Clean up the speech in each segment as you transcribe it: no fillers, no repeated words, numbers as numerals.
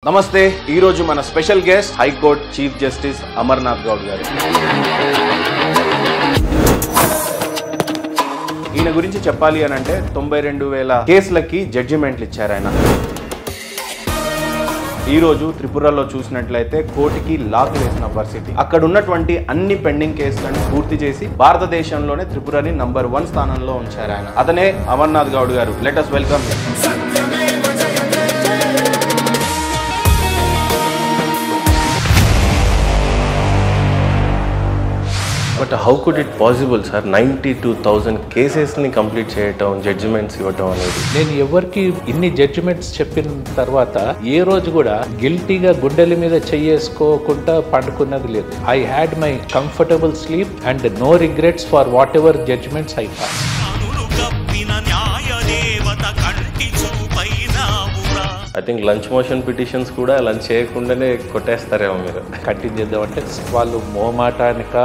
నమస్తే ఈ రోజు మన special guest high court chief justice Amarnath Goud గారు. ఈయన గురించి చెప్పాలి అని అంటే 92,000 కేసులకి జడ్జిమెంట్లు ఇచ్చారు ఆయన. ఈ రోజు త్రిపురలో చూసినట్లయితే కోర్టుకి లాక్ వేసిన పరిస్థితి. అక్కడ ఉన్నటువంటి అన్ని పెండింగ్ కేసులను పూర్తి చేసి భారతదేశంలోనే త్రిపురని నంబర్ 1 స్థానంలో ఉంచారు ఆయన. అతనే అమర్నాథ్ గౌడ్ గారు. Let us welcome him. But how could it possible sir 92,000 కేసెస్ని కంప్లీట్ చేయటం, జడ్జిమెంట్స్ ఇవ్వటం అనేది? నేను ఎవరికి ఇన్ని జడ్జిమెంట్స్ చెప్పిన తర్వాత ఏ రోజు కూడా గిల్టీగా గుండెల మీద చెయ్యేసుకోకుండా పండుకున్నది లేదు. I had my comfortable sleep and no regrets for whatever judgments I pass. I think lunch motion petitions కూడా లంచ్ చేయకుండానే కొట్టేస్తారేమో మీరు. కంటిన్యూ చేద్దామంటే వాళ్ళు మోమాటానిక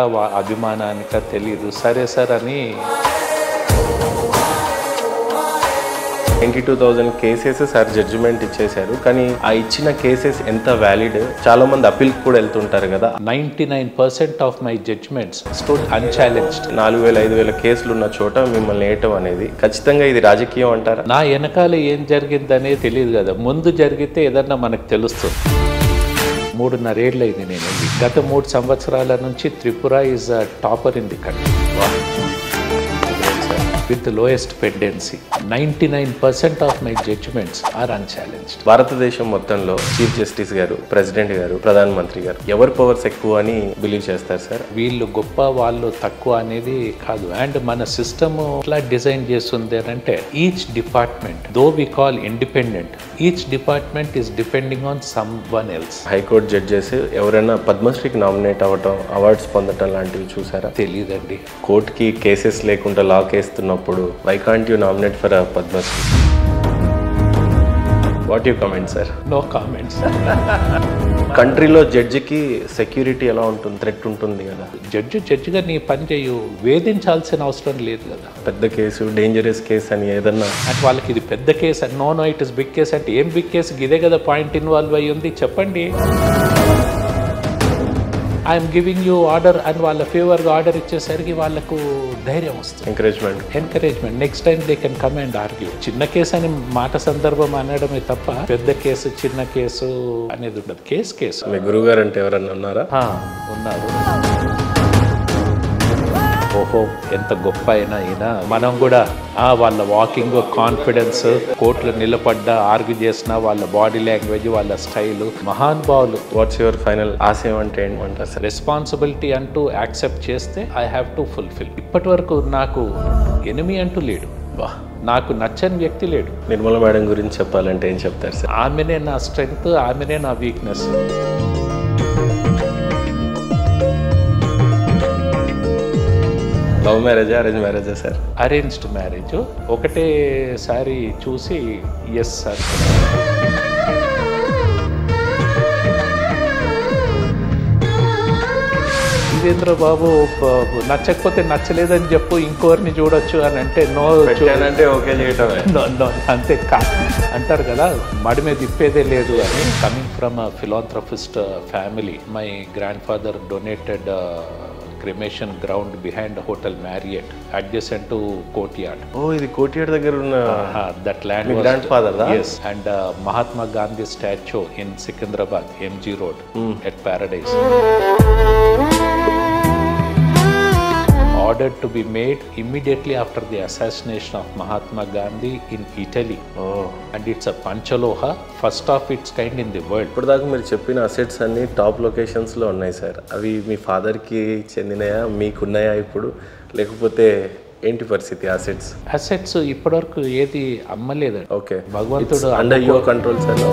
అభిమానానిక తెలియదు. సరే సార్ అని 92,000 కేసెస్ సార్ జడ్జిమెంట్ ఇచ్చేశారు. కానీ ఆ ఇచ్చిన కేసెస్ ఎంత వ్యాలిడ్? చాలా మంది అప్పీల్కి కూడా వెళ్తుంటారు కదా. 99% ఆఫ్ మై జడ్జిమెంట్స్ స్టూడ్ అన్ఛాలెంజ్డ్. 4,000-5,000 కేసులు ఉన్న చోట మిమ్మల్ని వేయటం అనేది ఖచ్చితంగా ఇది రాజకీయం అంటారా? నా వెనకాల ఏం జరిగిందనేది తెలియదు కదా. ముందు జరిగితే ఏదన్నా మనకు తెలుస్తుంది. 3.5 ఏళ్ళు అయింది నేను. గత 3 సంవత్సరాల నుంచి Tripura is topper in the country with the lowest pendency. 99% of my judgments are unchallenged. భారతదేశం మొత్తంలో చీఫ్ జస్టిస్ గారు, ప్రెసిడెంట్ గారు, ప్రధానమంత్రి గారు ఎవరి పవర్స్ ఎక్కువ అని బిలీవ్ చేస్తారు సార్? వీళ్ళు గొప్ప, వాళ్ళు తక్కువ అనేది కాదు. అండ్ మన సిస్టమ్ ఎట్లా డిజైన్ చేస్తుంది అంటే each department though we call independent, each department is depending on someone else. High court judges ఎవరైనా పద్మశ్రీకి నామినేట్ అవ్వటం, అవార్డ్స్ పొందటం లాంటివి చూసారా? తెలీదండి. కోర్టుకి కేసెస్ లేకుండా లాక్ వేస్తున్నప్పుడు why can't you nominate for a Padmasri? What you comment sir? No comments. కంట్రీలో జడ్జికి సెక్యూరిటీ ఎలా ఉంటుంది? థ్రెట్ ఉంటుంది కదా. జడ్జిగా నీ పని చేయు, వేధించాల్సిన అవసరం లేదు కదా. పెద్ద కేసు, డేంజరస్ కేసు అని ఏదన్నా అంటే వాళ్ళకి ఇది పెద్ద కేసు అని, no it is big case అంటే ఏం బిగ్ కేసు? ఇదే కదా పాయింట్ ఇన్వాల్వ్ అయ్యి ఉంది. చెప్పండి. ఐఎమ్ గివింగ్ యూ ఆర్డర్ అని వాళ్ళ ఫేవర్గా ఆర్డర్ ఇచ్చేసరికి వాళ్ళకు ధైర్యం వస్తుంది, encouragement. Next time they can come and argue. చిన్న కేసు అని మాట సందర్భం అనడమే తప్ప పెద్ద కేసు, చిన్న కేసు అనేది ఉండదు. కేసు. మీ గురువు గారు అంటే ఎవరన్నా ఉన్నారా? ఉన్నారు. ఓహో, ఎంత గొప్ప అయినా ఈయన. మనం కూడా వాళ్ళ వాకింగ్ కాన్ఫిడెన్స్, కోర్టులో నిలబడ్డా, ఆర్గ్యూ చేసిన వాళ్ళ బాడీ లాంగ్వేజ్, వాళ్ళ స్టైల్, మహానుభావులు. వాట్స్ యువర్ ఫైనల్ ఆశయం అంటే ఏంటంటారు సార్? రెస్పాన్సిబిలిటీ అంటూ యాక్సెప్ట్ చేస్తే ఐ హ్యావ్ టు ఫుల్ఫిల్. ఇప్పటి వరకు నాకు ఎనిమి అంటూ లేడు, నాకు నచ్చని వ్యక్తి లేడు. నిర్మల మేడం గురించి చెప్పాలంటే ఏం చెప్తారు సార్? ఆమెనే నా స్ట్రెంగ్త్, ఆమెనే నా వీక్నెస్. లవ్ మ్యారేజా, అరేంజ్ మ్యారేజా సార్? Arranged marriage. ఒకటేసారి చూసి ఎస్ సార్. వీరేంద్ర బాబు నచ్చకపోతే నచ్చలేదని చెప్పు, ఇంకోరిని చూడొచ్చు అని అంటే నో అంటే ఓకే చేయటమే. అంతే అంటారు కదా, మడి మీద తిప్పేదే లేదు అని. Coming from a philanthropist family, my grand father donated cremation ground behind Hotel Marriott adjacent to Courtyard. ఇది కోర్ట్యార్డ్ దగ్గర ఉన్న that land was grandfather da? Yes, and Mahatma Gandhi statue in Secunderabad MG Road at Paradise. Ordered to be made immediately after the assassination of Mahatma Gandhi in Italy. And it's a Panchaloha, first of its kind in the world. ఇప్పటిదాకా మీరు చెప్పిన assets అన్ని top లొకేషన్స్లో ఉన్నాయి sir. అవి మీ ఫాదర్కి చెందినయా, మీకున్నాయా ఇప్పుడు? లేకపోతే ఏంటి పరిస్థితి? అసెట్స్ ఇప్పటివరకు ఏది అమ్మలేదండి. ఓకే, భగవంతుడు అండర్ యువర్ కంట్రోల్ సార్.